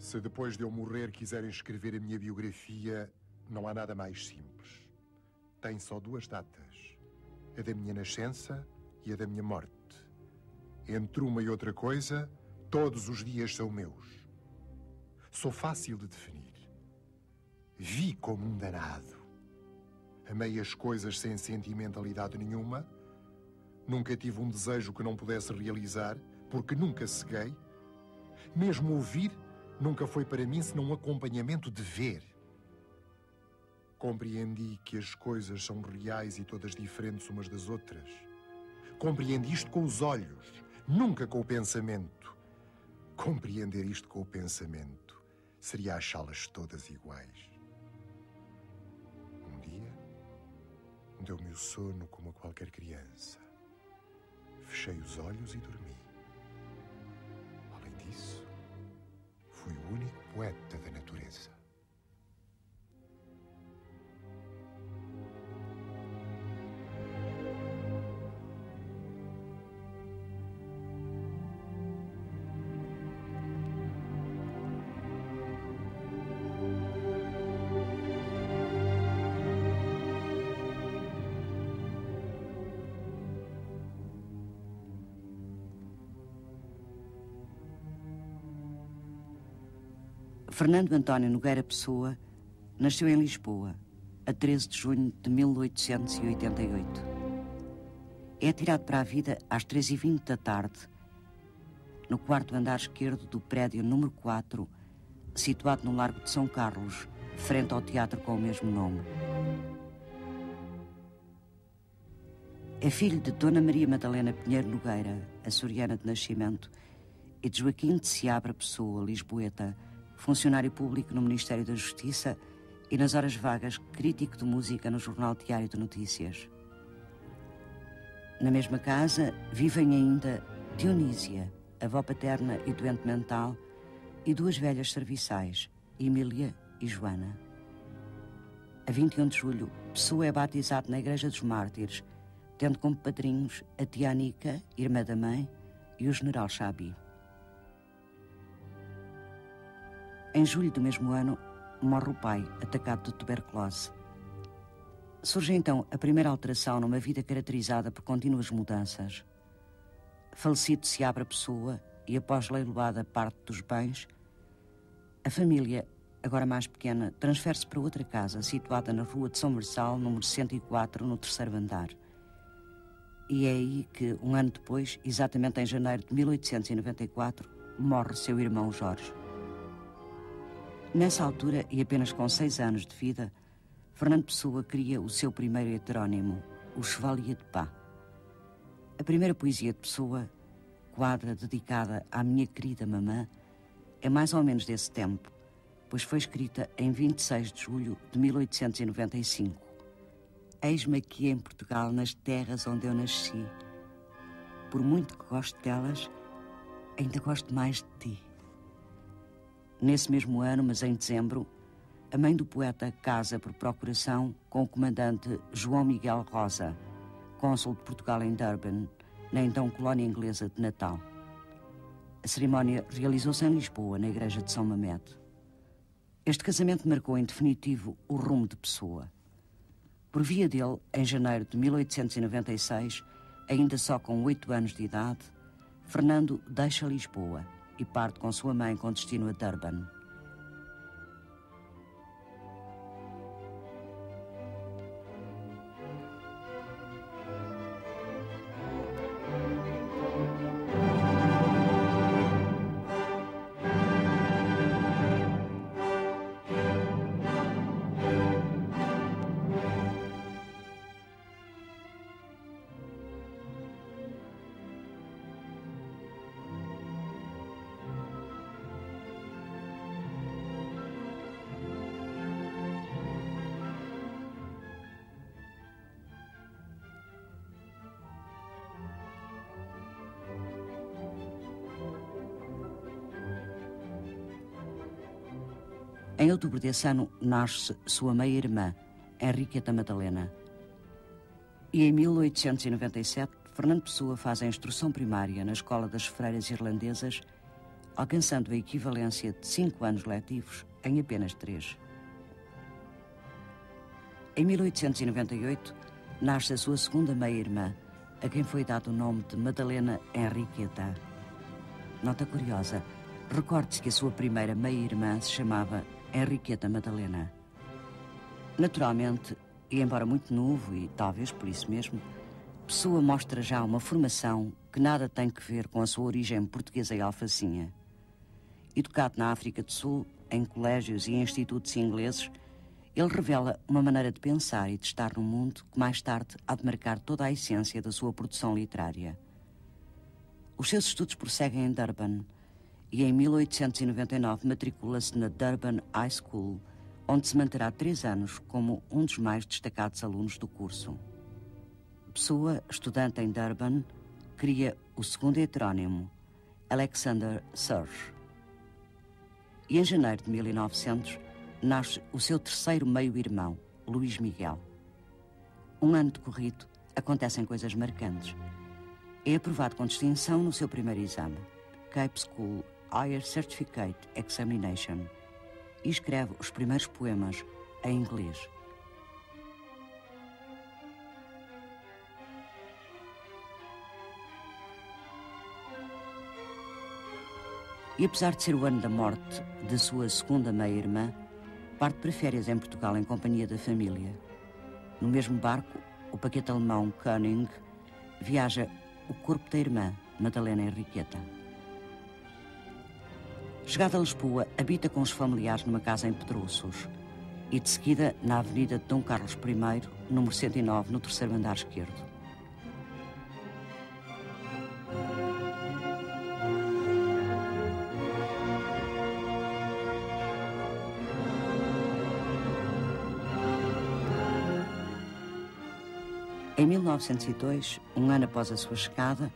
Se depois de eu morrer quiserem escrever a minha biografia, não há nada mais simples. Tem só duas datas: a da minha nascença e a da minha morte. Entre uma e outra coisa, todos os dias são meus. Sou fácil de definir. Vi como um danado. Amei as coisas sem sentimentalidade nenhuma. Nunca tive um desejo que não pudesse realizar, porque nunca ceguei. Mesmo ouvir nunca foi para mim senão um acompanhamento de ver. Compreendi que as coisas são reais e todas diferentes umas das outras. Compreendi isto com os olhos, nunca com o pensamento. Compreender isto com o pensamento seria achá-las todas iguais. Um dia, deu-me o sono como a qualquer criança. Fechei os olhos e dormi. Além disso, fui o único poeta da natureza. Fernando António Nogueira Pessoa nasceu em Lisboa, a 13 de junho de 1888. É atirado para a vida às 3h20 da tarde, no quarto andar esquerdo do prédio número 4, situado no Largo de São Carlos, frente ao teatro com o mesmo nome. É filho de Dona Maria Madalena Pinheiro Nogueira, açoriana de nascimento, e de Joaquim de Seabra Pessoa, lisboeta, funcionário público no Ministério da Justiça e, nas horas vagas, crítico de música no Jornal Diário de Notícias. Na mesma casa vivem ainda Dionísia, avó paterna e doente mental, e duas velhas serviçais, Emília e Joana. A 21 de julho, Pessoa é batizado na Igreja dos Mártires, tendo como padrinhos a tia Anica, irmã da mãe, e o general Chabi. Em julho do mesmo ano, morre o pai, atacado de tuberculose. Surge então a primeira alteração numa vida caracterizada por contínuas mudanças. Falecido Seabra Pessoa e após leiloada parte dos bens, a família, agora mais pequena, transfere-se para outra casa situada na Rua de São Marçal, número 104, no 3º andar. E é aí que, um ano depois, exatamente em janeiro de 1894, morre seu irmão Jorge. Nessa altura, e apenas com 6 anos de vida, Fernando Pessoa cria o seu primeiro heterónimo, o Chevalier de Pá. A primeira poesia de Pessoa, quadra dedicada à minha querida mamã, é mais ou menos desse tempo, pois foi escrita em 26 de julho de 1895. Eis-me aqui em Portugal, nas terras onde eu nasci. Por muito que gosto delas, ainda gosto mais de ti. Nesse mesmo ano, mas em dezembro, a mãe do poeta casa por procuração com o comandante João Miguel Rosa, cônsul de Portugal em Durban, na então colónia inglesa de Natal. A cerimónia realizou-se em Lisboa, na igreja de São Mamede. Este casamento marcou em definitivo o rumo de Pessoa. Por via dele, em janeiro de 1896, ainda só com 8 anos de idade, Fernando deixa Lisboa e parte com sua mãe com destino a Durban. Em outubro desse ano, nasce sua meia-irmã, Henriqueta Madalena. E em 1897, Fernando Pessoa faz a instrução primária na Escola das Freiras Irlandesas, alcançando a equivalência de 5 anos letivos em apenas 3. Em 1898, nasce a sua segunda meia-irmã, a quem foi dado o nome de Madalena Henriqueta. Nota curiosa, recorde-se que a sua primeira meia-irmã se chamava Henriqueta Madalena. Naturalmente, e embora muito novo, e talvez por isso mesmo, Pessoa mostra já uma formação que nada tem que ver com a sua origem portuguesa e alfacinha. Educado na África do Sul, em colégios e institutos ingleses, ele revela uma maneira de pensar e de estar no mundo que mais tarde há de marcar toda a essência da sua produção literária. Os seus estudos prosseguem em Durban e em 1899 matricula-se na Durban High School, onde se manterá 3 anos como um dos mais destacados alunos do curso. Pessoa, estudante em Durban, cria o segundo heterónimo, Alexander Serge. E em janeiro de 1900 nasce o seu terceiro meio-irmão, Luís Miguel. Um ano decorrido, acontecem coisas marcantes. É aprovado com distinção no seu primeiro exame, Cape School Higher Certificate Examination, e escreve os primeiros poemas em inglês. E apesar de ser o ano da morte de sua segunda meia-irmã, parte para férias em Portugal em companhia da família. No mesmo barco, o paquete alemão König, viaja o corpo da irmã, Madalena Henriqueta. Chegada a Lisboa, habita com os familiares numa casa em Pedrouços e, de seguida, na Avenida de Dom Carlos I, número 109, no terceiro andar esquerdo. Em 1902, um ano após a sua chegada,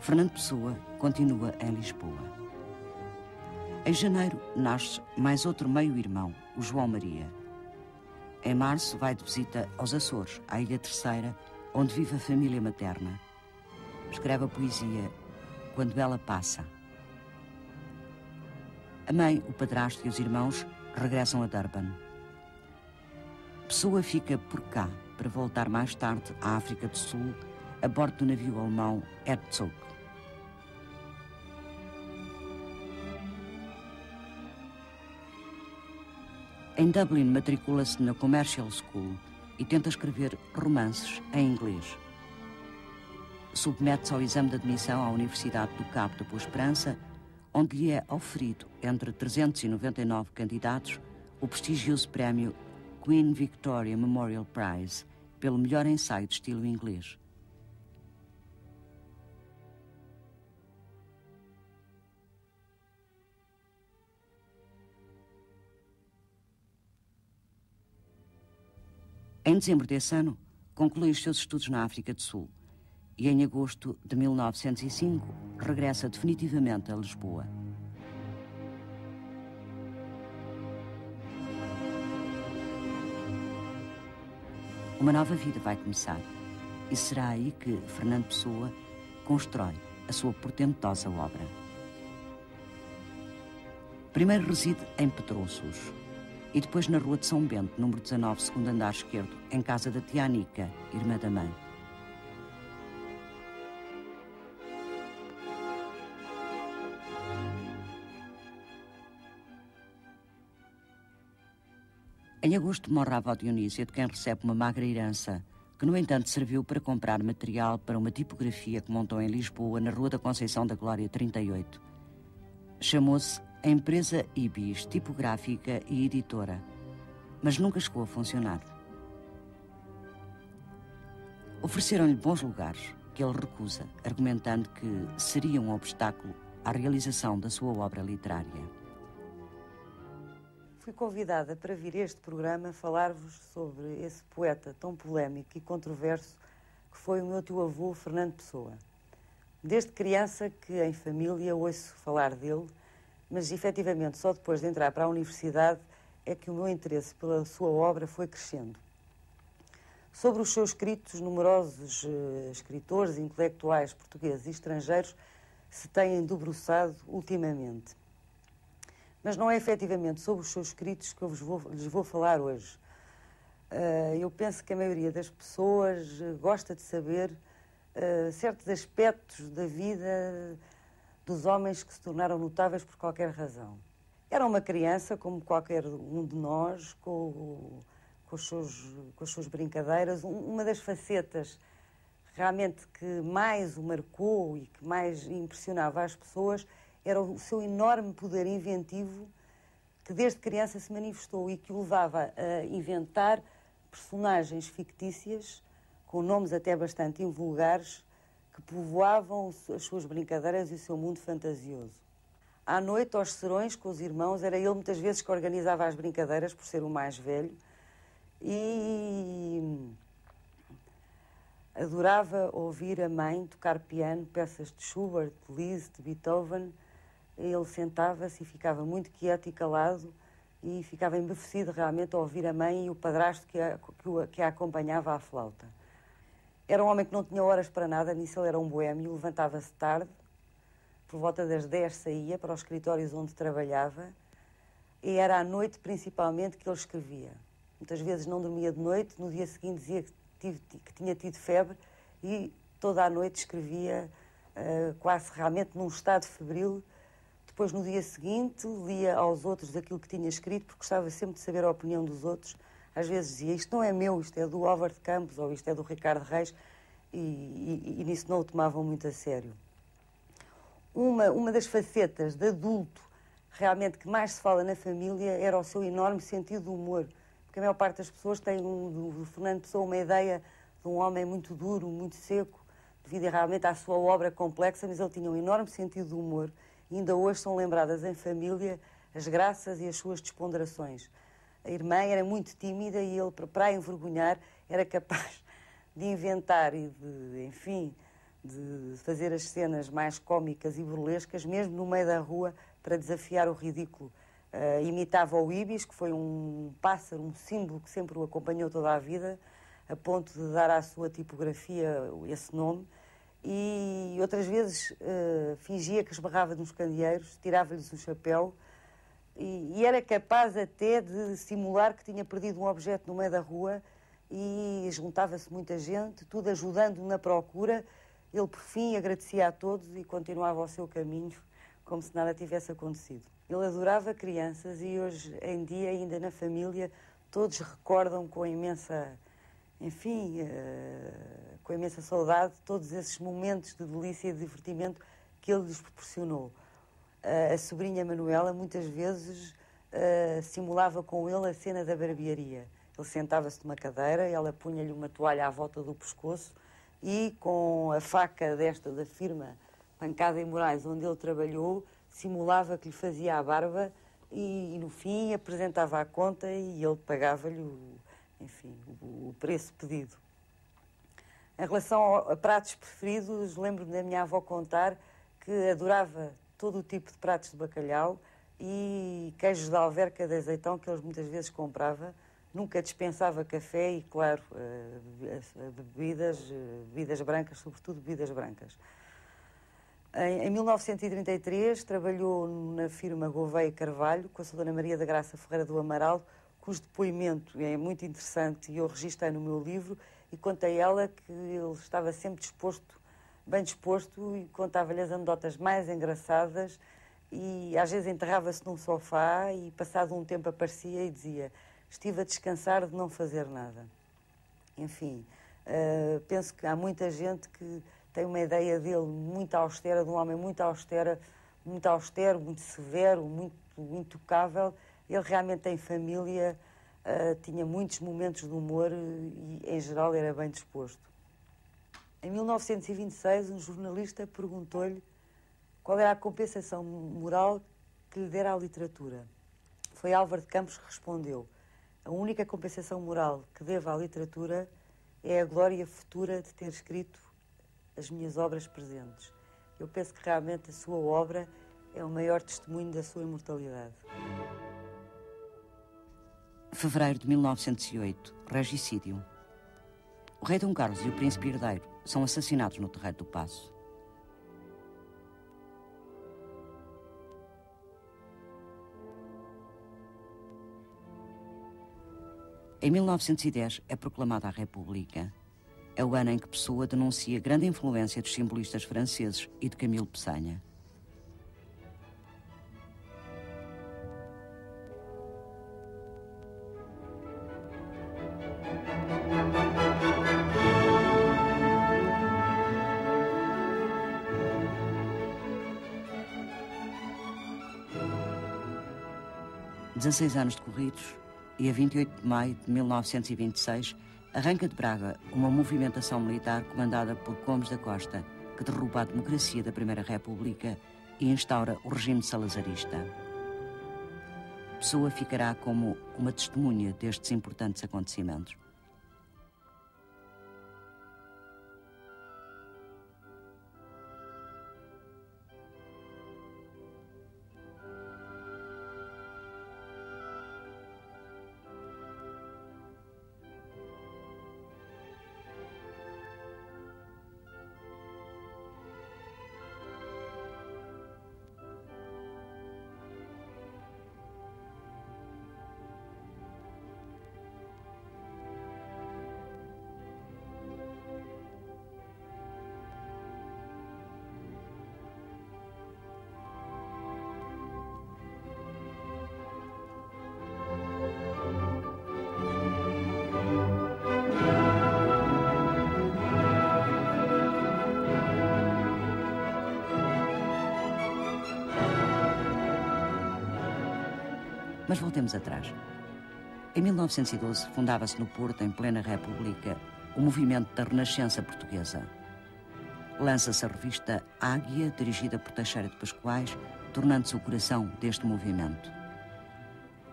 Fernando Pessoa continua em Lisboa. Em janeiro, nasce mais outro meio-irmão, o João Maria. Em março, vai de visita aos Açores, à Ilha Terceira, onde vive a família materna. Escreve a poesia Quando Ela Passa. A mãe, o padrasto e os irmãos regressam a Durban. Pessoa fica por cá, para voltar mais tarde à África do Sul, a bordo do navio alemão Herzog. Em Dublin, matricula-se na Commercial School e tenta escrever romances em inglês. Submete-se ao exame de admissão à Universidade do Cabo da Boa Esperança, onde lhe é oferido, entre 399 candidatos, o prestigioso prémio Queen Victoria Memorial Prize, pelo melhor ensaio de estilo inglês. Em dezembro desse ano, conclui os seus estudos na África do Sul e, em agosto de 1905, regressa definitivamente a Lisboa. Uma nova vida vai começar e será aí que Fernando Pessoa constrói a sua portentosa obra. Primeiro reside em Pedrouços e depois na Rua de São Bento, número 19, segundo andar esquerdo, em casa da tia Anica, irmã da mãe. Em agosto morre a avó Dionísia, de quem recebe uma magra herança, que no entanto serviu para comprar material para uma tipografia que montou em Lisboa, na Rua da Conceição da Glória 38. Chamou-se a empresa Ibis, tipográfica e editora, mas nunca chegou a funcionar. Ofereceram-lhe bons lugares, que ele recusa, argumentando que seria um obstáculo à realização da sua obra literária. Fui convidada para vir a este programa falar-vos sobre esse poeta tão polémico e controverso que foi o meu tio-avô Fernando Pessoa. Desde criança que em família ouço falar dele, mas efetivamente só depois de entrar para a universidade é que o meu interesse pela sua obra foi crescendo. Sobre os seus escritos, numerosos escritores e intelectuais portugueses e estrangeiros se têm debruçado ultimamente. Mas não é efetivamente sobre os seus escritos que eu lhes vou falar hoje. Eu penso que a maioria das pessoas gosta de saber certos aspectos da vida dos homens que se tornaram notáveis por qualquer razão. Era uma criança, como qualquer um de nós, com as suas brincadeiras. Uma das facetas realmente que mais o marcou e que mais impressionava as pessoas era o seu enorme poder inventivo, que desde criança se manifestou e que o levava a inventar personagens fictícias, com nomes até bastante invulgares, que povoavam as suas brincadeiras e o seu mundo fantasioso. À noite, aos serões, com os irmãos, era ele muitas vezes que organizava as brincadeiras, por ser o mais velho, e adorava ouvir a mãe tocar piano, peças de Schubert, de Liszt, de Beethoven. Ele sentava-se e ficava muito quieto e calado e ficava embevecido realmente a ouvir a mãe e o padrasto que a acompanhava à flauta. Era um homem que não tinha horas para nada, nisso ele era um boémio, levantava-se tarde, por volta das 10 saía para os escritórios onde trabalhava e era à noite principalmente que ele escrevia. Muitas vezes não dormia de noite, no dia seguinte dizia que tinha tido febre e toda a noite escrevia quase realmente num estado febril. Depois, no dia seguinte, lia aos outros aquilo que tinha escrito, porque gostava sempre de saber a opinião dos outros. Às vezes dizia, isto não é meu, isto é do Álvaro de Campos, ou isto é do Ricardo Reis, e nisso não o tomavam muito a sério. Uma das facetas de adulto, realmente, que mais se fala na família, era o seu enorme sentido de humor. Porque a maior parte das pessoas tem do Fernando Pessoa uma ideia de um homem muito duro, muito seco, devido realmente à sua obra complexa, mas ele tinha um enorme sentido de humor. E ainda hoje são lembradas em família as graças e as suas desponderações. A irmã era muito tímida e ele, para a envergonhar, era capaz de inventar e de fazer as cenas mais cómicas e burlescas, mesmo no meio da rua, para desafiar o ridículo. Imitava o Ibis, que foi um pássaro, um símbolo que sempre o acompanhou toda a vida, a ponto de dar à sua tipografia esse nome. E outras vezes fingia que esbarrava nos candeeiros, tirava-lhes o chapéu e era capaz até de simular que tinha perdido um objeto no meio da rua e juntava-se muita gente, tudo ajudando na procura. Ele, por fim, agradecia a todos e continuava o seu caminho como se nada tivesse acontecido. Ele adorava crianças e hoje em dia, ainda na família, todos recordam com imensa saudade todos esses momentos de delícia e de divertimento que ele lhes proporcionou. A sobrinha Manuela muitas vezes simulava com ele a cena da barbearia. Ele sentava-se numa cadeira, ela punha-lhe uma toalha à volta do pescoço e com a faca da firma Pancada e Moraes, onde ele trabalhou, simulava que lhe fazia a barba e no fim apresentava a conta e ele pagava-lhe o preço pedido. Em relação a pratos preferidos, lembro-me da minha avó contar que adorava todo o tipo de pratos de bacalhau e queijos de alverca de azeitão que eles muitas vezes comprava. Nunca dispensava café e, claro, bebidas brancas, sobretudo bebidas brancas. Em 1933 trabalhou na firma Gouveia Carvalho com a Sra. Dona Maria da Graça Ferreira do Amaral, cujo depoimento é muito interessante e eu registrei no meu livro, e contei a ela que ele estava sempre bem disposto e contava-lhe as anedotas mais engraçadas e às vezes enterrava-se num sofá e passado um tempo aparecia e dizia: estive a descansar de não fazer nada. Enfim, penso que há muita gente que tem uma ideia dele muito austera, de um homem muito austero, muito severo, muito intocável. Ele realmente tem família, tinha muitos momentos de humor e, em geral, era bem disposto. Em 1926, um jornalista perguntou-lhe qual era a compensação moral que lhe dera à literatura. Foi Álvaro de Campos que respondeu: a única compensação moral que devo à literatura é a glória futura de ter escrito as minhas obras presentes. Eu penso que realmente a sua obra é o maior testemunho da sua imortalidade. Fevereiro de 1908, regicídio. O rei Dom Carlos e o príncipe herdeiro são assassinados no Terreiro do Paço. Em 1910 é proclamada a República. É o ano em que Pessoa denuncia grande influência dos simbolistas franceses e de Camilo Peçanha. Dezesseis anos decorridos, e a 28 de maio de 1926, arranca de Braga uma movimentação militar comandada por Gomes da Costa, que derruba a democracia da Primeira República e instaura o regime salazarista. Pessoa ficará como uma testemunha destes importantes acontecimentos. Mas voltemos atrás. Em 1912, fundava-se no Porto, em plena República, o movimento da Renascença Portuguesa. Lança-se a revista Águia, dirigida por Teixeira de Pascoais, tornando-se o coração deste movimento.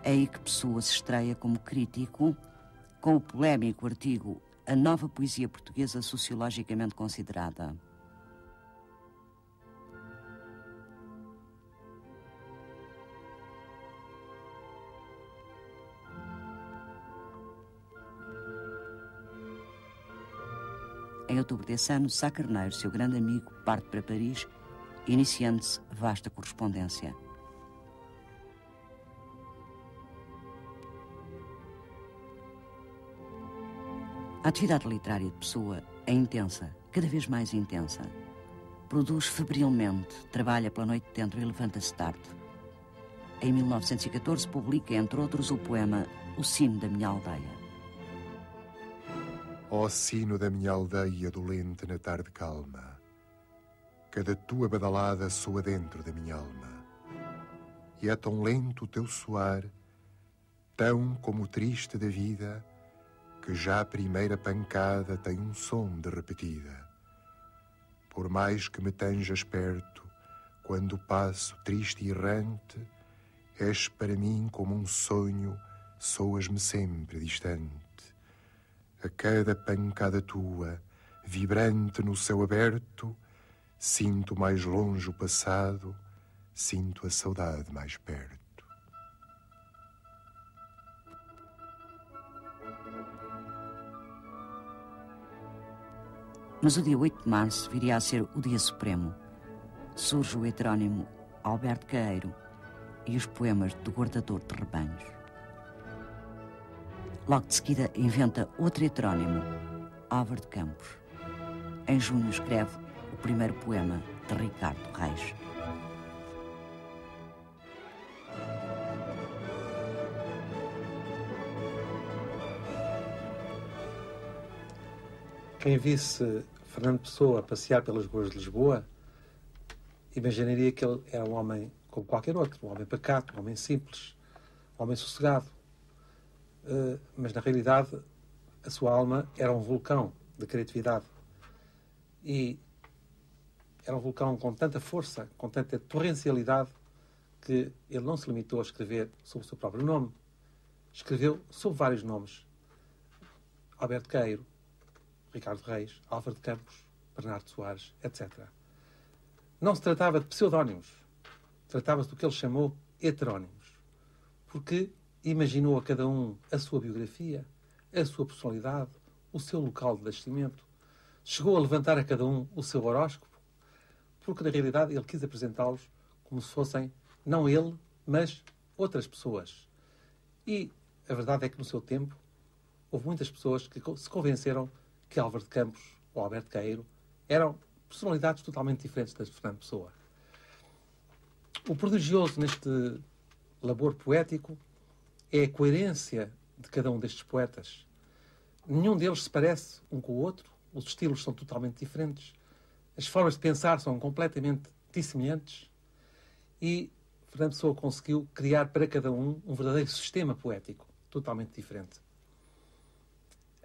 É aí que Pessoa se estreia como crítico, com o polémico artigo A Nova Poesia Portuguesa Sociologicamente Considerada. Em outubro desse ano, Sá Carneiro, seu grande amigo, parte para Paris, iniciando-se vasta correspondência. A atividade literária de Pessoa é intensa, cada vez mais intensa. Produz febrilmente, trabalha pela noite dentro e levanta-se tarde. Em 1914 publica, entre outros, o poema O Sino da Minha Aldeia. Ó sino da minha aldeia dolente na tarde calma, cada tua badalada soa dentro da minha alma. E é tão lento o teu soar, tão como o triste da vida, que já a primeira pancada tem um som de repetida. Por mais que me tenjas perto, quando passo triste e errante, és para mim como um sonho, soas-me sempre distante. A cada pancada tua, vibrante no céu aberto, sinto mais longe o passado, sinto a saudade mais perto. Mas o dia 8 de março viria a ser o dia supremo. Surge o heterónimo Alberto Caeiro e os poemas do Guardador de Rebanhos. Logo de seguida inventa outro heterónimo, Álvaro de Campos. Em junho escreve o primeiro poema de Ricardo Reis. Quem visse Fernando Pessoa passear pelas ruas de Lisboa imaginaria que ele era um homem como qualquer outro, um homem pacato, um homem simples, um homem sossegado. Mas, na realidade, a sua alma era um vulcão de criatividade. E era um vulcão com tanta força, com tanta torrencialidade, que ele não se limitou a escrever sob o seu próprio nome. Escreveu sob vários nomes. Alberto Caeiro, Ricardo Reis, Álvaro de Campos, Bernardo Soares, etc. Não se tratava de pseudónimos. Tratava-se do que ele chamou heterónimos. Porque imaginou a cada um a sua biografia, a sua personalidade, o seu local de nascimento. Chegou a levantar a cada um o seu horóscopo, porque na realidade ele quis apresentá-los como se fossem, não ele, mas outras pessoas. E a verdade é que no seu tempo houve muitas pessoas que se convenceram que Álvaro de Campos ou Alberto Queiro eram personalidades totalmente diferentes das de Fernando Pessoa. O prodigioso neste labor poético é a coerência de cada um destes poetas. Nenhum deles se parece um com o outro, os estilos são totalmente diferentes, as formas de pensar são completamente dissemelhantes e Fernando Pessoa conseguiu criar para cada um um verdadeiro sistema poético, totalmente diferente.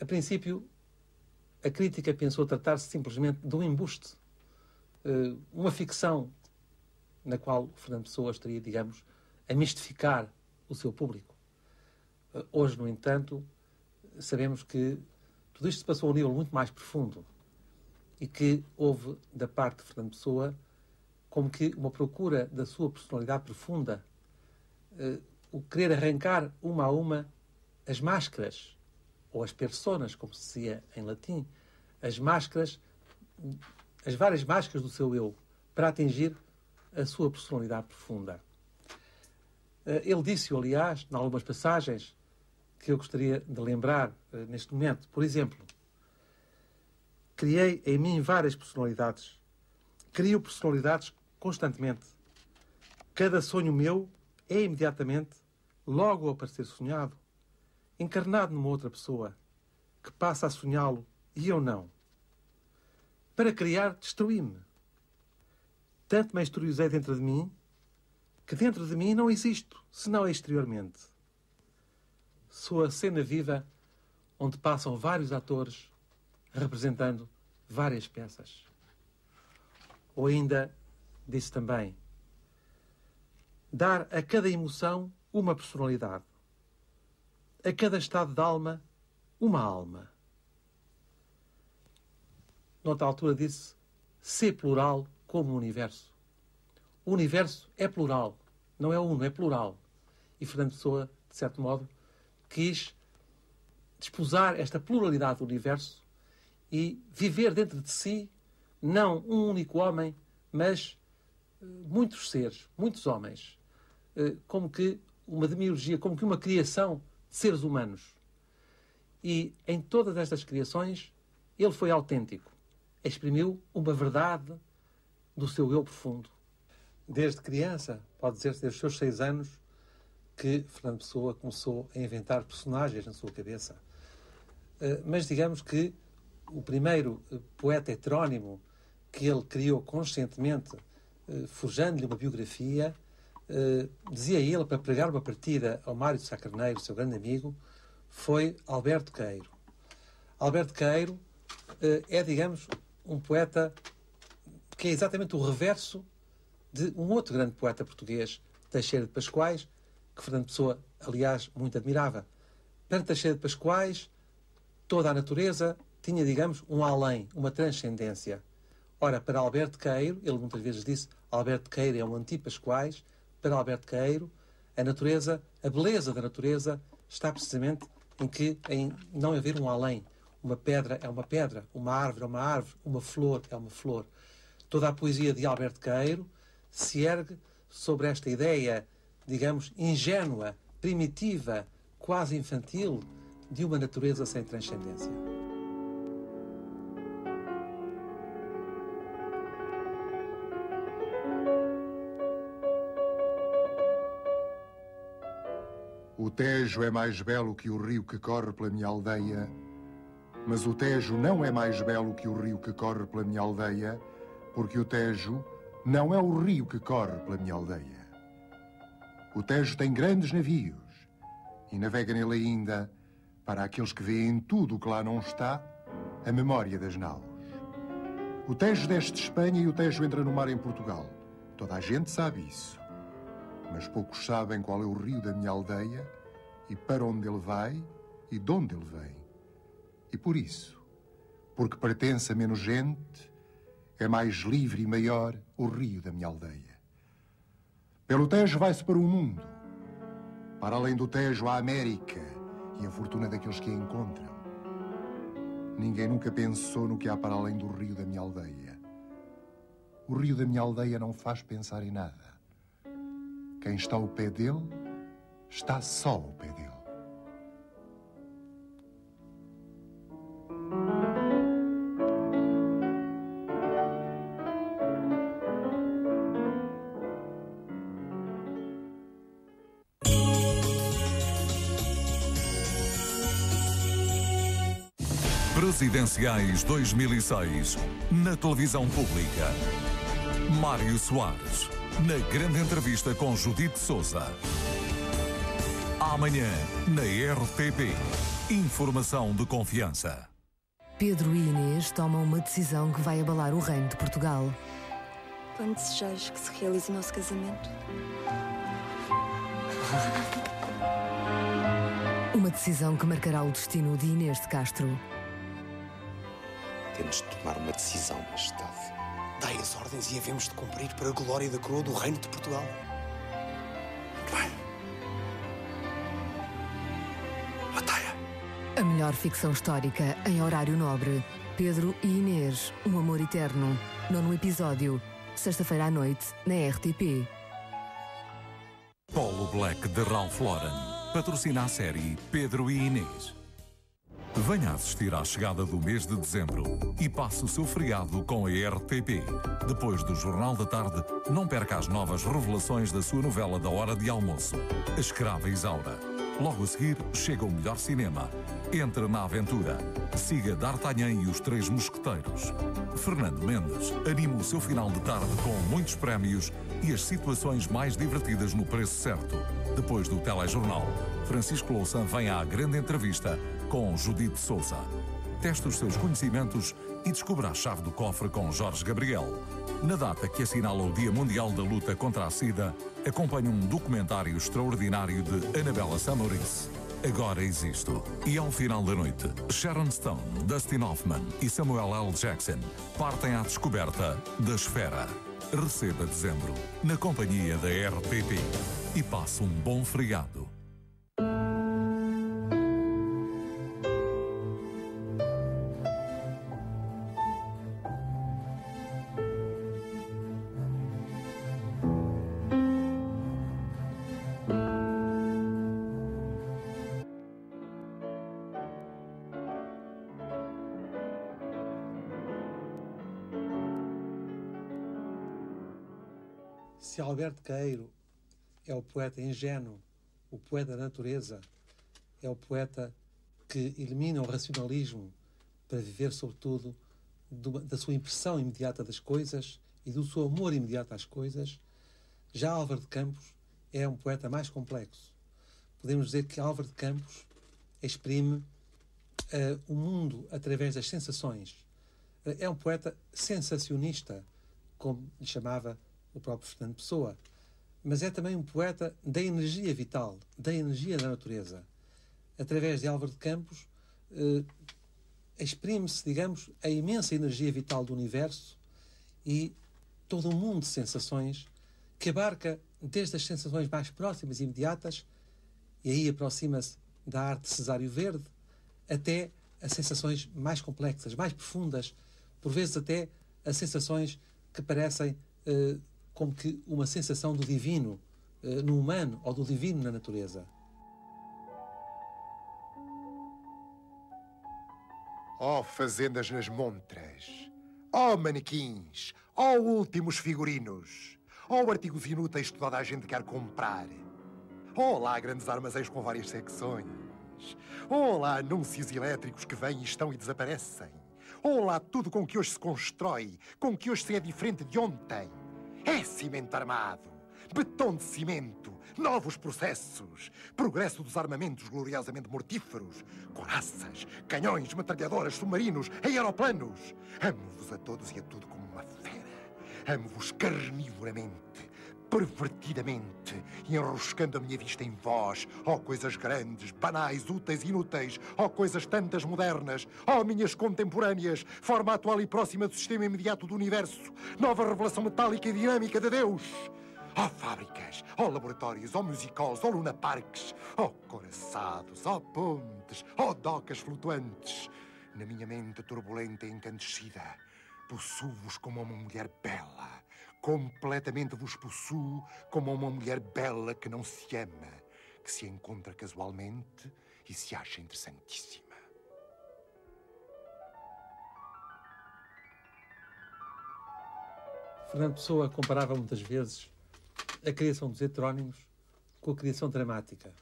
A princípio, a crítica pensou tratar-se simplesmente de um embuste, uma ficção na qual Fernando Pessoa estaria, digamos, a mistificar o seu público. Hoje, no entanto, sabemos que tudo isto se passou a um nível muito mais profundo e que houve, da parte de Fernando Pessoa, como que uma procura da sua personalidade profunda, o querer arrancar uma a uma as máscaras, ou as personas, como se dizia em latim, as máscaras, as várias máscaras do seu eu, para atingir a sua personalidade profunda. Ele disse-o, aliás, em algumas passagens que eu gostaria de lembrar neste momento. Por exemplo, criei em mim várias personalidades. Crio personalidades constantemente. Cada sonho meu é imediatamente, logo ao parecer sonhado, encarnado numa outra pessoa, que passa a sonhá-lo e eu não. Para criar, destruí-me. Tanto me exteriorizei dentro de mim, que dentro de mim não existo, senão exteriormente. Sou a cena viva onde passam vários atores representando várias peças. Ou ainda, disse também, dar a cada emoção uma personalidade, a cada estado de alma uma alma. Noutra altura disse, ser plural como o universo. O universo é plural, não é uno, é plural. E Fernando Pessoa, de certo modo, quis desposar esta pluralidade do universo e viver dentro de si, não um único homem, mas muitos seres, muitos homens, como que uma demiurgia, como que uma criação de seres humanos. E em todas estas criações, ele foi autêntico, exprimiu uma verdade do seu eu profundo. Desde criança, pode dizer-se desde os seus 6 anos, que Fernando Pessoa começou a inventar personagens na sua cabeça. Mas digamos que o primeiro poeta heterónimo que ele criou conscientemente, forjando-lhe uma biografia, dizia ele, para pregar uma partida ao Mário de Sá Carneiro, seu grande amigo, foi Alberto Queiro. Alberto Queiro é, digamos, um poeta que é exatamente o reverso de um outro grande poeta português, Teixeira de Pascoais, que Fernando Pessoa, aliás, muito admirava. Para Teixeira de Pascoais, toda a natureza tinha, digamos, um além, uma transcendência. Ora, para Alberto Queiro, ele muitas vezes disse, Alberto Queiro é um anti-Pascoais, para Alberto Queiro, a natureza, a beleza da natureza está precisamente em não haver um além. Uma pedra é uma pedra, uma árvore é uma árvore, uma flor é uma flor. Toda a poesia de Alberto Queiro se ergue sobre esta ideia, digamos, ingênua, primitiva, quase infantil, de uma natureza sem transcendência. O Tejo é mais belo que o rio que corre pela minha aldeia, mas o Tejo não é mais belo que o rio que corre pela minha aldeia, porque o Tejo não é o rio que corre pela minha aldeia. O Tejo tem grandes navios e navega nele ainda, para aqueles que veem tudo o que lá não está, a memória das naus. O Tejo desce de Espanha e o Tejo entra no mar em Portugal. Toda a gente sabe isso. Mas poucos sabem qual é o rio da minha aldeia e para onde ele vai e de onde ele vem. E por isso, porque pertence a menos gente, é mais livre e maior o rio da minha aldeia. Pelo Tejo vai-se para o mundo. Para além do Tejo, a América e a fortuna daqueles que a encontram. Ninguém nunca pensou no que há para além do rio da minha aldeia. O rio da minha aldeia não faz pensar em nada. Quem está ao pé dele, está só ao pé dele. Presidenciais 2006, na televisão pública. Mário Soares, na grande entrevista com Judite Souza. Amanhã, na RTP. Informação de confiança. Pedro e Inês tomam uma decisão que vai abalar o reino de Portugal. Quando desejas que se realize o nosso casamento? Uma decisão que marcará o destino de Inês de Castro. Temos de tomar uma decisão, Majestade. Dai as ordens e havemos de cumprir para a glória da coroa do reino de Portugal. Muito bem. Batalha! A melhor ficção histórica em horário nobre. Pedro e Inês, um amor eterno. 9º episódio, sexta-feira à noite, na RTP. Polo Black de Ralph Lauren patrocina a série Pedro e Inês. Venha assistir à chegada do mês de dezembro e passe o seu feriado com a RTP. Depois do Jornal da Tarde, não perca as novas revelações da sua novela da hora de almoço, A Escrava Isaura. Logo a seguir, chega o melhor cinema. Entre na aventura. Siga D'Artagnan e os Três Mosqueteiros. Fernando Mendes anima o seu final de tarde com muitos prémios e as situações mais divertidas no preço certo. Depois do telejornal, Francisco Louçã vem à grande entrevista com Judite Souza. Teste os seus conhecimentos e descubra a chave do cofre com Jorge Gabriel. Na data que assinala o Dia Mundial da Luta contra a SIDA, acompanhe um documentário extraordinário de Anabela Samoris. Agora Existo. E ao final da noite, Sharon Stone, Dustin Hoffman e Samuel L. Jackson partem à descoberta da esfera. Receba dezembro na companhia da RTP e passe um bom feriado. Se Alberto Queiro é o poeta ingênuo, o poeta da natureza, é o poeta que elimina o racionalismo para viver, sobretudo, da sua impressão imediata das coisas e do seu amor imediato às coisas, já Álvaro de Campos é um poeta mais complexo. Podemos dizer que Álvaro de Campos exprime o mundo através das sensações. É um poeta sensacionista, como lhe chamava o próprio Fernando Pessoa, mas é também um poeta da energia vital, da energia da natureza. Através de Álvaro de Campos exprime-se, digamos, a imensa energia vital do universo e todo um mundo de sensações que abarca desde as sensações mais próximas e imediatas, e aí aproxima-se da arte de Cesário Verde, até as sensações mais complexas, mais profundas, por vezes até as sensações que parecem como que uma sensação do divino no humano ou do divino na natureza. Ó fazendas nas montras, ó manequins, ó últimos figurinos, ó artigos inúteis que toda a gente quer comprar, ó lá grandes armazéns com várias secções, ó lá anúncios elétricos que vêm, estão e desaparecem, ó lá tudo com que hoje se constrói, com que hoje se é diferente de ontem. É cimento armado, betom de cimento, novos processos, progresso dos armamentos gloriosamente mortíferos, coraças, canhões, metralhadoras, submarinos, aeroplanos. Amo-vos a todos e a tudo como uma fera. Amo-vos carnivoramente, pervertidamente, e enroscando a minha vista em vós, ó coisas grandes, banais, úteis e inúteis, ó coisas tantas modernas, ó minhas contemporâneas, forma atual e próxima do sistema imediato do universo, nova revelação metálica e dinâmica de Deus. Ó fábricas, ó laboratórios, ó musicols, ó lunaparques, ó coraçados, ó pontes, ó docas flutuantes. Na minha mente turbulenta e encandecida, possuo-vos como uma mulher bela. Completamente vos possuo como uma mulher bela que não se ama, que se encontra casualmente e se acha interessantíssima. Fernando Pessoa comparava muitas vezes a criação dos heterónimos com a criação dramática.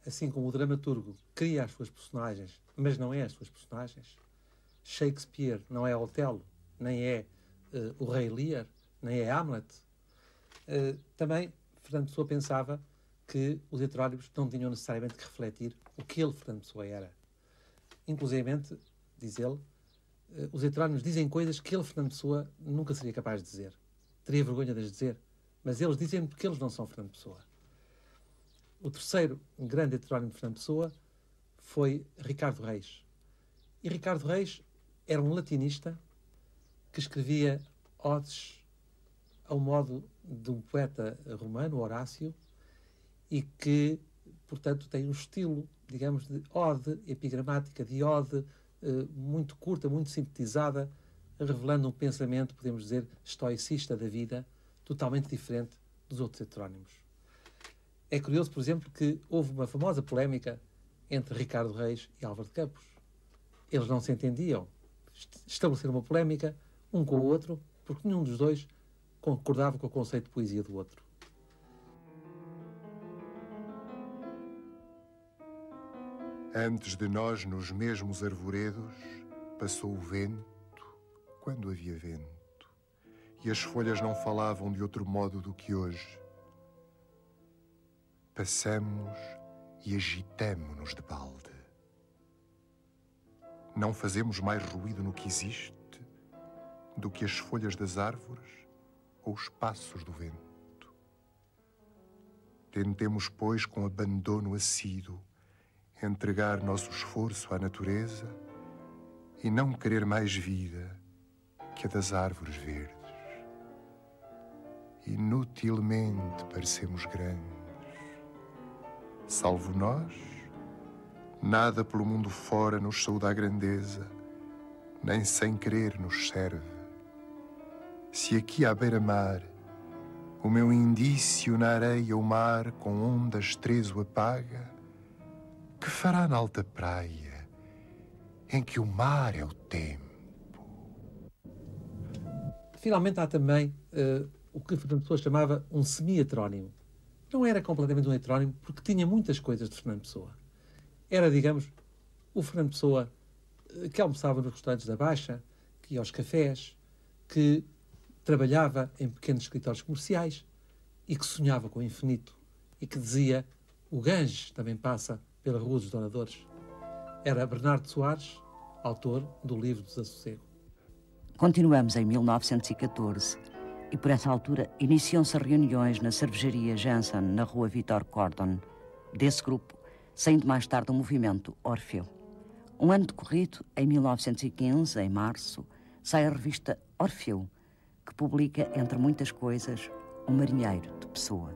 assim como o dramaturgo cria as suas personagens, mas não é as suas personagens, Shakespeare não é Otelo, nem é o Rei Lear, nem é Hamlet. Também Fernando Pessoa pensava que os heterónimos não tinham necessariamente que refletir o que ele, Fernando Pessoa, era. Inclusivamente, diz ele, os heterónimos dizem coisas que ele, Fernando Pessoa, nunca seria capaz de dizer. Teria vergonha de as dizer. Mas eles dizem porque eles não são Fernando Pessoa. O terceiro grande heterónimo de Fernando Pessoa foi Ricardo Reis. E Ricardo Reis era um latinista que escrevia odes ao modo de um poeta romano, Horácio, e que, portanto, tem um estilo, digamos, de ode epigramática, de ode muito curta, muito sintetizada, revelando um pensamento, podemos dizer, estoicista da vida, totalmente diferente dos outros heterónimos. É curioso, por exemplo, que houve uma famosa polémica entre Ricardo Reis e Álvaro de Campos. Eles não se entendiam. Estabeleceram uma polémica, um com o outro, porque nenhum dos dois concordava com o conceito de poesia do outro. Antes de nós, nos mesmos arvoredos, passou o vento, quando havia vento, e as folhas não falavam de outro modo do que hoje. Passamos e agitamo-nos de balde. Não fazemos mais ruído no que existe do que as folhas das árvores ou os passos do vento. Tentemos, pois, com abandono assíduo, entregar nosso esforço à natureza e não querer mais vida que a das árvores verdes. Inutilmente parecemos grandes. Salvo nós, nada pelo mundo fora nos saúda a grandeza, nem sem querer nos serve. Se aqui à beira-mar o meu indício na areia o mar com ondas três o apaga, que fará na alta praia em que o mar é o tempo? Finalmente há também o que Fernando Pessoa chamava um semi-heterónimo. Não era completamente um heterónimo porque tinha muitas coisas de Fernando Pessoa. Era, digamos, o Fernando Pessoa que almoçava nos restaurantes da Baixa, que ia aos cafés, que trabalhava em pequenos escritórios comerciais e que sonhava com o infinito e que dizia: o Ganges também passa pela Rua dos Donadores. Era Bernardo Soares, autor do livro Desassossego. Continuamos em 1914 e por essa altura iniciam-se reuniões na cervejaria Janssen, na rua Vitor Cordon. Desse grupo, saindo mais tarde o movimento Orfeu. Um ano decorrido, em 1915, em março, sai a revista Orfeu, que publica, entre muitas coisas, O Marinheiro, de Pessoa,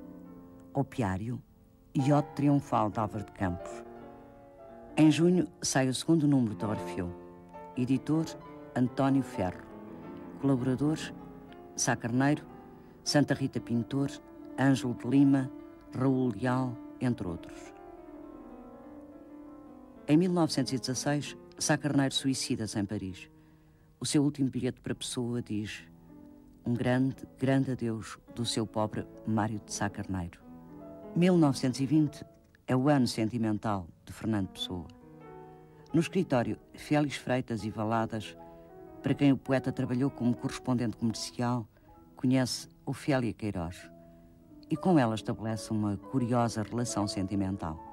Opiário e Ode Triunfal de Álvaro de Campos. Em junho sai o segundo número de Orfeu. Editor António Ferro. Colaboradores Sá Carneiro, Santa Rita Pintor, Ângelo de Lima, Raul Leal, entre outros. Em 1916, Sá Carneiro suicida-se em Paris. O seu último bilhete para Pessoa diz: um grande, grande adeus do seu pobre Mário de Sá Carneiro. 1920 é o ano sentimental de Fernando Pessoa. No escritório Félix Freitas e Valadas, para quem o poeta trabalhou como correspondente comercial, conhece Ofélia Queiroz e com ela estabelece uma curiosa relação sentimental.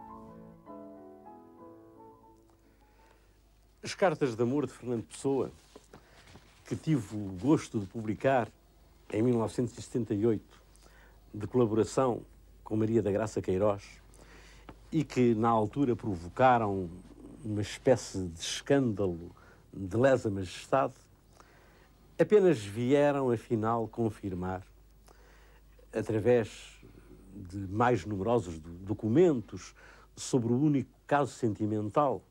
As cartas de amor de Fernando Pessoa, que tive o gosto de publicar em 1978, de colaboração com Maria da Graça Queiroz, e que na altura provocaram uma espécie de escândalo de lesa majestade, apenas vieram, afinal, confirmar, através de mais numerosos documentos sobre o único caso sentimental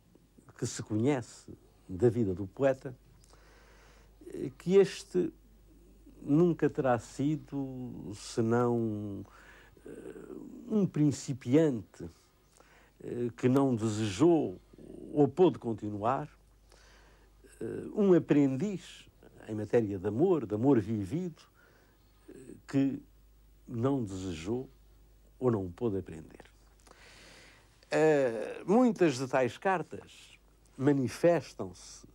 que se conhece da vida do poeta, que este nunca terá sido senão um principiante que não desejou ou pôde continuar, um aprendiz em matéria de amor vivido, que não desejou ou não pôde aprender. Muitas de tais cartas manifestam-se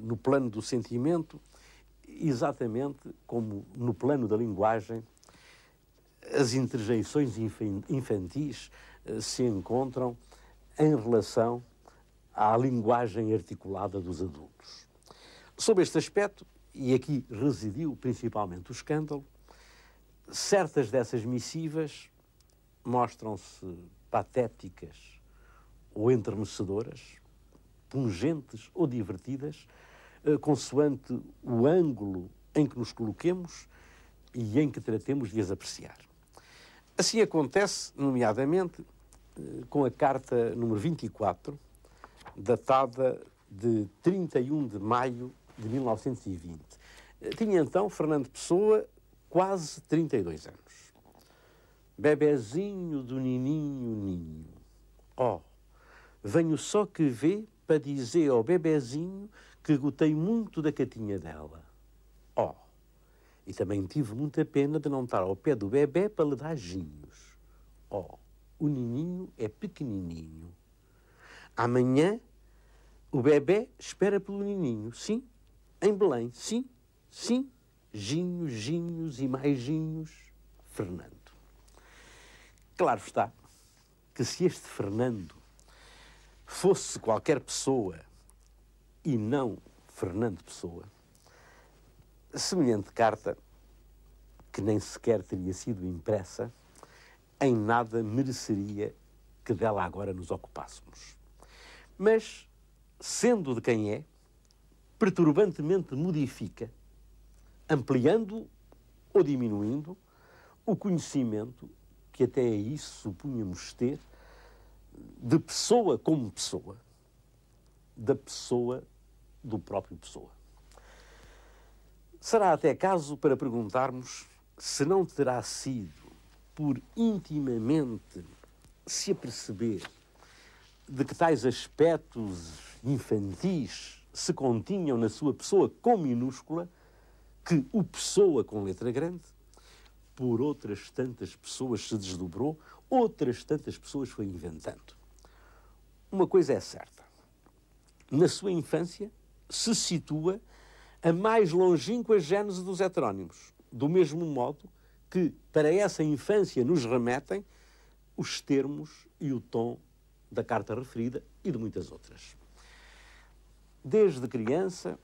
no plano do sentimento, exatamente como no plano da linguagem, as interjeições infantis se encontram em relação à linguagem articulada dos adultos. Sob este aspecto, e aqui residiu principalmente o escândalo, certas dessas missivas mostram-se patéticas ou enternecedoras, pungentes ou divertidas, consoante o ângulo em que nos coloquemos e em que tratemos de as apreciar. Assim acontece, nomeadamente, com a carta número 24, datada de 31 de maio de 1920. Tinha então Fernando Pessoa quase 32 anos. Bebezinho do nininho ninho. Oh, venho só que vê para dizer ao bebezinho que gostei muito da catinha dela. Oh, e também tive muita pena de não estar ao pé do bebê para lhe dar ginhos. Oh, o nininho é pequenininho. Amanhã o bebê espera pelo nininho, sim, em Belém, sim, sim, ginhos, ginhos e mais ginhos, Fernando. Claro está que se este Fernando fosse qualquer pessoa e não Fernando Pessoa, semelhante carta, que nem sequer teria sido impressa, em nada mereceria que dela agora nos ocupássemos. Mas, sendo de quem é, perturbantemente modifica, ampliando ou diminuindo o conhecimento que até aí supunhamos ter de pessoa como pessoa, da pessoa do próprio Pessoa. Será até caso para perguntarmos se não terá sido por intimamente se aperceber de que tais aspectos infantis se continham na sua pessoa com minúscula, que o Pessoa com letra grande, por outras tantas pessoas se desdobrou, outras tantas pessoas foi inventando. Uma coisa é certa. Na sua infância se situa a mais longínqua gênese dos heterónimos, do mesmo modo que para essa infância nos remetem os termos e o tom da carta referida e de muitas outras. Desde criança,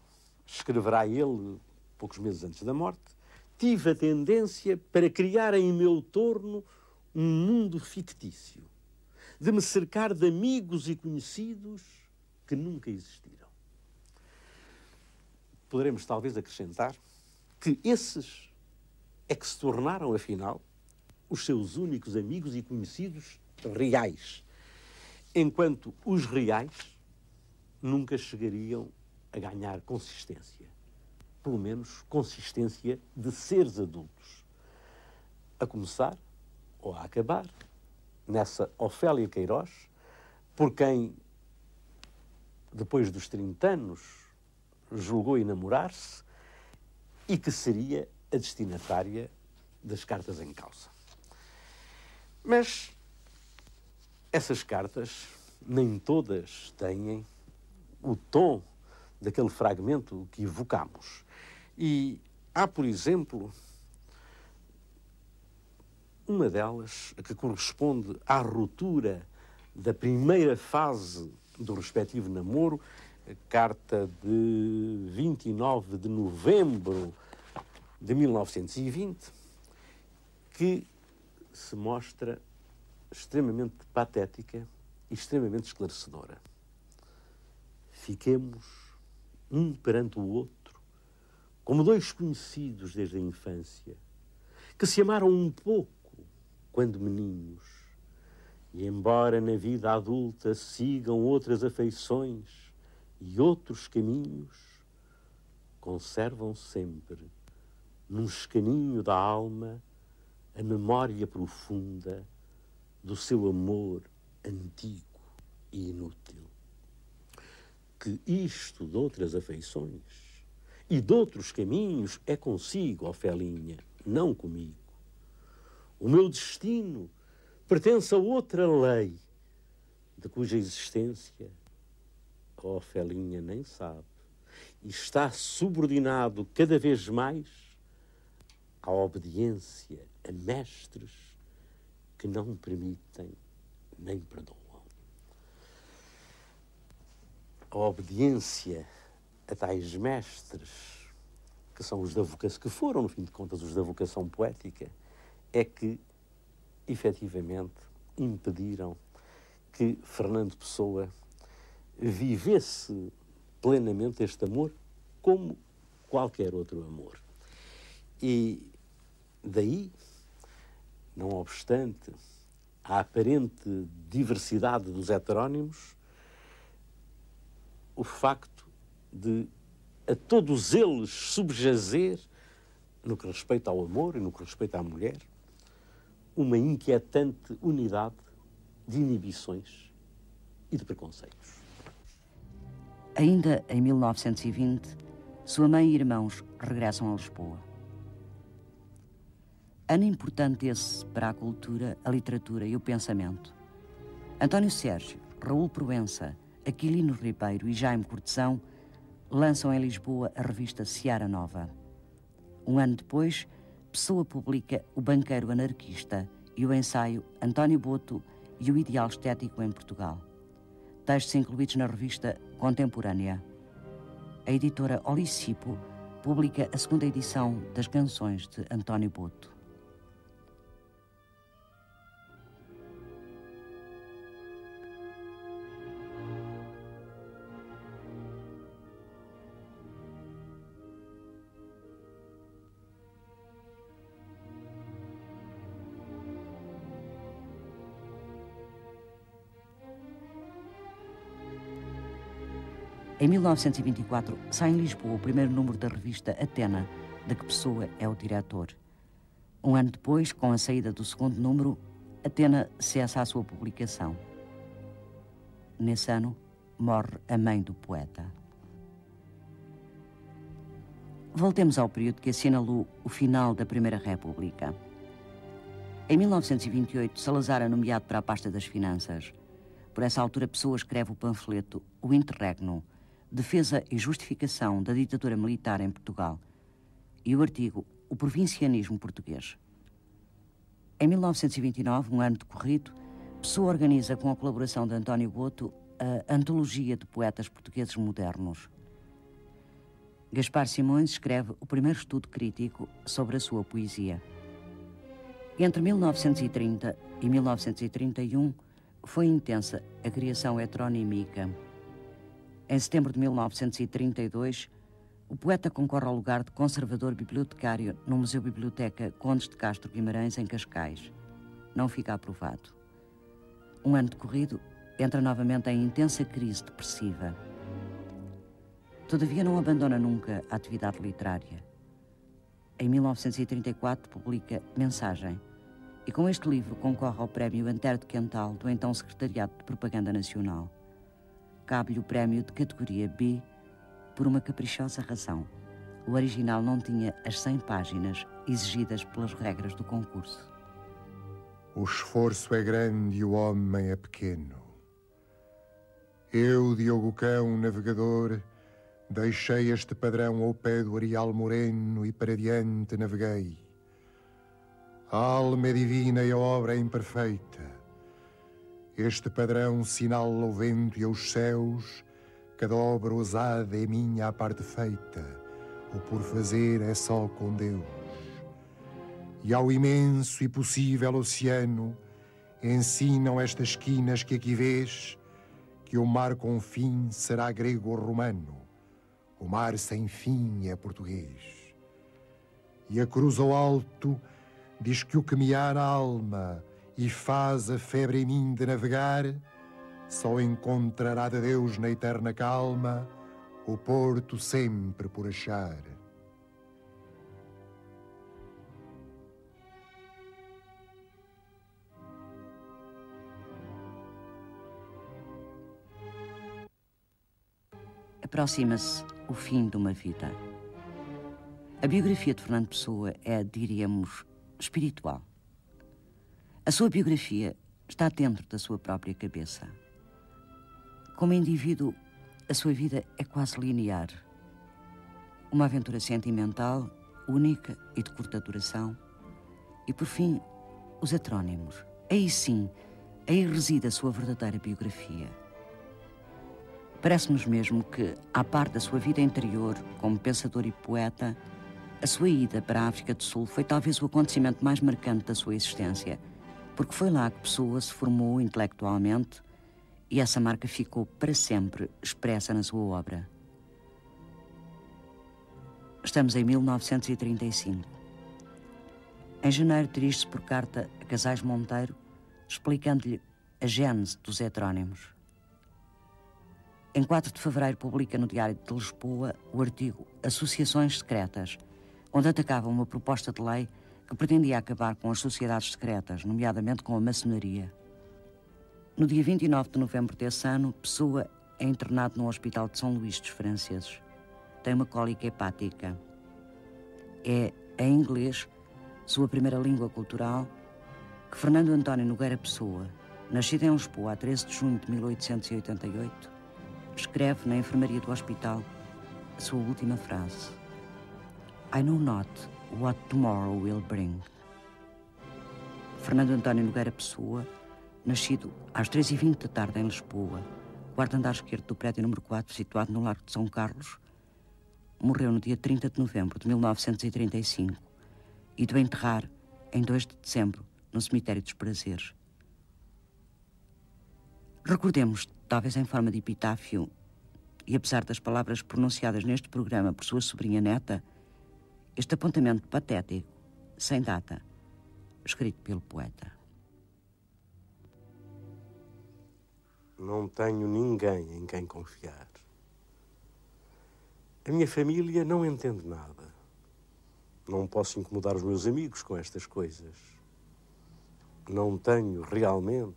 escreverá ele, poucos meses antes da morte, tive a tendência para criar em meu torno um mundo fictício, de me cercar de amigos e conhecidos que nunca existiram. Poderemos talvez acrescentar que esses é que se tornaram, afinal, os seus únicos amigos e conhecidos reais, enquanto os reais nunca chegariam a ganhar consistência, pelo menos consistência de seres adultos, a começar ou a acabar nessa Ofélia Queiroz, por quem, depois dos 30 anos, julgou enamorar-se e que seria a destinatária das cartas em causa. Mas essas cartas nem todas têm o tom daquele fragmento que evocamos. E há, por exemplo, uma delas que corresponde à ruptura da primeira fase do respectivo namoro, a carta de 29 de novembro de 1920, que se mostra extremamente patética e extremamente esclarecedora. Fiquemos um perante o outro, como dois conhecidos desde a infância, que se amaram um pouco quando meninos, e embora na vida adulta sigam outras afeições e outros caminhos, conservam sempre, num escaninho da alma, a memória profunda do seu amor antigo e inútil. Que isto de outras afeições e de outros caminhos é consigo, Ofelinha, não comigo. O meu destino pertence a outra lei, de cuja existência a Ofelinha nem sabe, e está subordinado cada vez mais à obediência a mestres que não permitem nem perdoam. A obediência a tais mestres, que são os da vocação, que foram, no fim de contas, os da vocação poética, é que, efetivamente, impediram que Fernando Pessoa vivesse plenamente este amor como qualquer outro amor. E daí, não obstante a aparente diversidade dos heterónimos, o facto de a todos eles subjazer, no que respeita ao amor e no que respeita à mulher, uma inquietante unidade de inibições e de preconceitos. Ainda em 1920, sua mãe e irmãos regressam a Lisboa. Ano importante esse para a cultura, a literatura e o pensamento. António Sérgio, Raul Proença, Aquilino Ribeiro e Jaime Cortesão lançam em Lisboa a revista Seara Nova. Um ano depois, Pessoa publica O Banqueiro Anarquista e o ensaio António Boto e o Ideal Estético em Portugal. Textos incluídos na revista Contemporânea. A editora Olicipo publica a segunda edição das Canções de António Boto. Em 1924, sai em Lisboa o primeiro número da revista Atena, de que Pessoa é o diretor. Um ano depois, com a saída do segundo número, Atena cessa a sua publicação. Nesse ano, morre a mãe do poeta. Voltemos ao período que assinalou o final da Primeira República. Em 1928, Salazar é nomeado para a pasta das Finanças. Por essa altura, Pessoa escreve o panfleto O Interregno, Defesa e Justificação da Ditadura Militar em Portugal, e o artigo O Provincianismo Português. Em 1929, um ano decorrido, Pessoa organiza, com a colaboração de António Boto, a Antologia de Poetas Portugueses Modernos. Gaspar Simões escreve o primeiro estudo crítico sobre a sua poesia. Entre 1930 e 1931, foi intensa a criação heteronímica. Em setembro de 1932, o poeta concorre ao lugar de conservador bibliotecário no Museu-Biblioteca Condes de Castro Guimarães, em Cascais. Não fica aprovado. Um ano decorrido, entra novamente em intensa crise depressiva. Todavia, não abandona nunca a atividade literária. Em 1934, publica Mensagem, e com este livro concorre ao prémio Antero de Quental do então Secretariado de Propaganda Nacional. Cabe-lhe o prémio de categoria B por uma caprichosa razão. O original não tinha as 100 páginas exigidas pelas regras do concurso. O esforço é grande e o homem é pequeno. Eu, Diogo Cão, navegador, deixei este padrão ao pé do areal moreno e para diante naveguei. A alma é divina e a obra é imperfeita. Este padrão sinala o vento e aos céus, cada obra ousada é minha à parte feita, o por fazer é só com Deus. E ao imenso e possível oceano, ensinam estas quinas que aqui vês, que o mar com fim será grego ou romano, o mar sem fim é português. E a cruz ao alto diz que o que me há na alma e faz a febre em mim de navegar, só encontrará de Deus na eterna calma o porto sempre por achar. Aproxima-se o fim de uma vida. A biografia de Fernando Pessoa é, diríamos, espiritual. A sua biografia está dentro da sua própria cabeça. Como indivíduo, a sua vida é quase linear. Uma aventura sentimental, única e de curta duração. E, por fim, os heterónimos. Aí sim, aí reside a sua verdadeira biografia. Parece-nos mesmo que, à parte da sua vida interior, como pensador e poeta, a sua ida para a África do Sul foi talvez o acontecimento mais marcante da sua existência, porque foi lá que Pessoa se formou intelectualmente e essa marca ficou para sempre expressa na sua obra. Estamos em 1935. Em janeiro dirige-se por carta a Casais Monteiro, explicando-lhe a gênese dos heterónimos. Em 4 de fevereiro publica no Diário de Lisboa o artigo Associações Secretas, onde atacava uma proposta de lei que pretendia acabar com as sociedades secretas, nomeadamente com a maçonaria. No dia 29 de novembro desse ano, Pessoa é internado no Hospital de São Luís dos Franceses. Tem uma cólica hepática. É, em inglês, sua primeira língua cultural, que Fernando António Nogueira Pessoa, nascido em Lisboa a 13 de junho de 1888, escreve na enfermaria do hospital a sua última frase. I know not what tomorrow will bring. Fernando António Nogueira Pessoa, nascido às 3h20 da tarde em Lisboa, quarto andar esquerdo do prédio número 4, situado no Largo de São Carlos, morreu no dia 30 de novembro de 1935 e do enterrar em 2 de dezembro no Cemitério dos Prazeres. Recordemos, talvez em forma de epitáfio, e apesar das palavras pronunciadas neste programa por sua sobrinha neta, este apontamento patético, sem data, escrito pelo poeta. Não tenho ninguém em quem confiar. A minha família não entende nada. Não posso incomodar os meus amigos com estas coisas. Não tenho realmente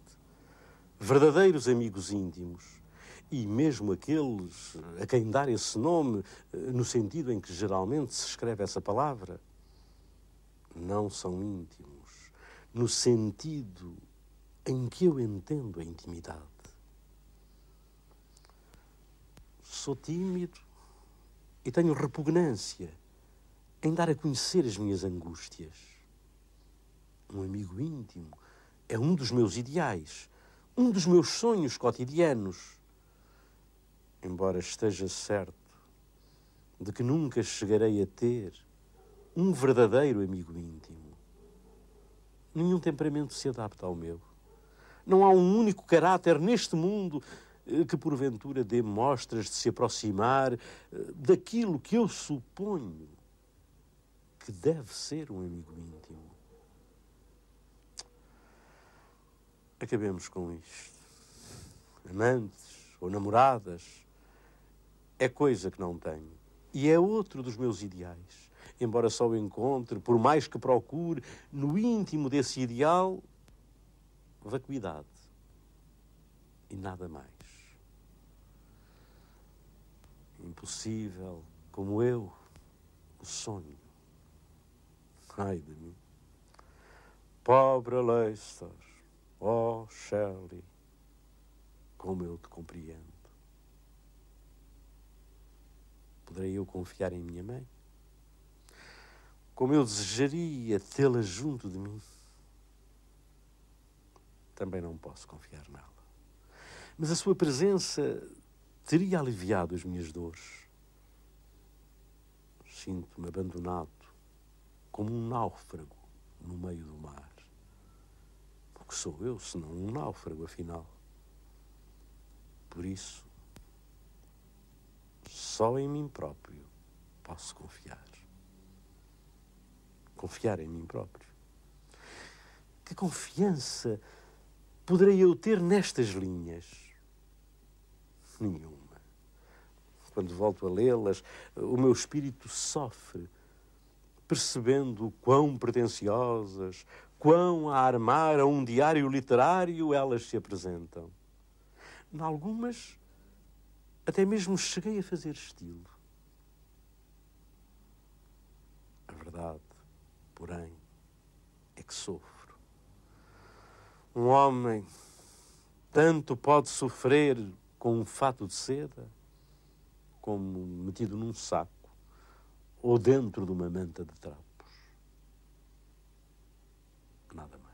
verdadeiros amigos íntimos. E mesmo aqueles a quem dar esse nome, no sentido em que geralmente se escreve essa palavra, não são íntimos, no sentido em que eu entendo a intimidade. Sou tímido e tenho repugnância em dar a conhecer as minhas angústias. Um amigo íntimo é um dos meus ideais, um dos meus sonhos cotidianos. Embora esteja certo de que nunca chegarei a ter um verdadeiro amigo íntimo. Nenhum temperamento se adapta ao meu. Não há um único caráter neste mundo que porventura dê mostras de se aproximar daquilo que eu suponho que deve ser um amigo íntimo. Acabemos com isto. Amantes ou namoradas é coisa que não tenho. E é outro dos meus ideais. Embora só o encontre, por mais que procure, no íntimo desse ideal, vacuidade. E nada mais. Impossível, como eu, o sonho. Ai de mim. Pobre Leicester, oh Shelley, como eu te compreendo. Poderei eu confiar em minha mãe? Como eu desejaria tê-la junto de mim? Também não posso confiar nela. Mas a sua presença teria aliviado as minhas dores. Sinto-me abandonado, como um náufrago no meio do mar. O que sou eu, senão um náufrago, afinal? Por isso, só em mim próprio posso confiar. Confiar em mim próprio. Que confiança poderei eu ter nestas linhas? Nenhuma. Quando volto a lê-las, o meu espírito sofre, percebendo quão pretensiosas, quão a armar a um diário literário elas se apresentam. Em algumas, até mesmo cheguei a fazer estilo. A verdade, porém, é que sofro. Um homem tanto pode sofrer com um fato de seda, como metido num saco, ou dentro de uma manta de trapos. Nada mais.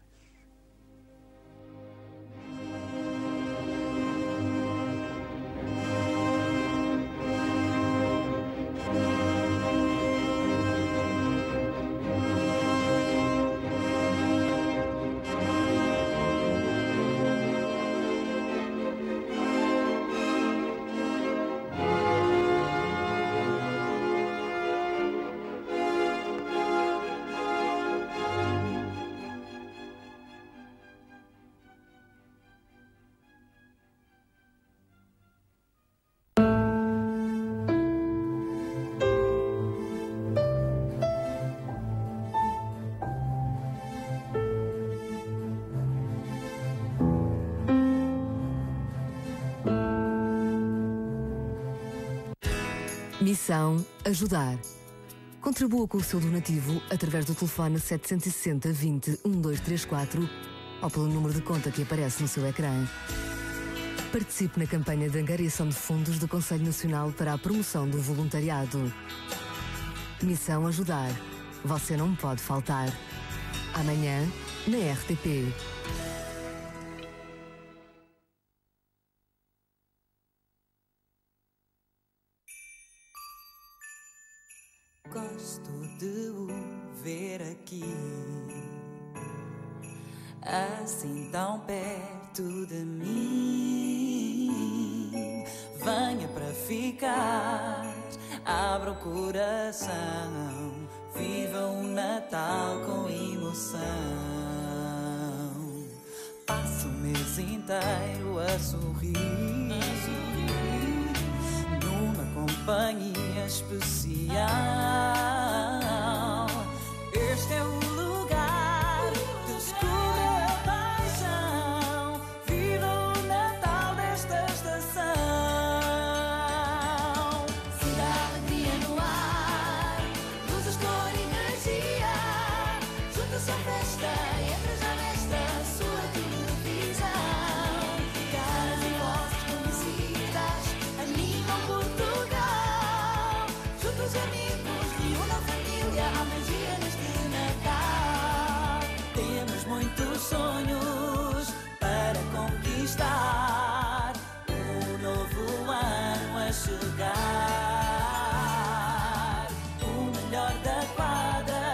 Missão Ajudar. Contribua com o seu donativo através do telefone 760 20 1234 ou pelo número de conta que aparece no seu ecrã. Participe na campanha de angariação de fundos do Conselho Nacional para a Promoção do Voluntariado. Missão Ajudar. Você não pode faltar. Amanhã, na RTP. Gosto de o ver aqui, assim tão perto de mim. Venha para ficar, abra o coração, viva o Natal com emoção. Passo o mês inteiro a sorrir, numa companhia especial. Este é o lugar que escura a paixão. Viva o Natal desta estação. Sinta a alegria no ar, luzes, cor e energia. Junta-se à festa, entra já nesta sua televisão. Caras e vozes conhecidas animam Portugal. Juntos os amigos reúnem a família, a magia neste Natal. Temos muitos sonhos para conquistar, um novo ano a chegar. O melhor da quadra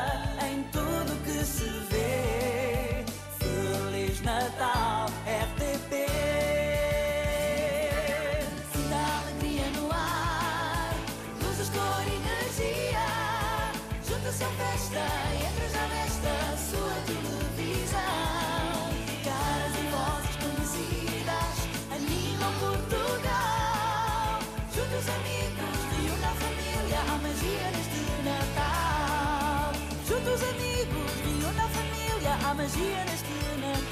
em tudo que se vê. Feliz Natal, RTP. Sinta a alegria no ar, luzes, cor e energia. Junta-se à festa, entra já nesta sua televisão. Caras e vozes conhecidas animam Portugal. Juntos os amigos, reúne a família, a magia neste Natal. Juntos os amigos, reúne a família, a magia neste Natal.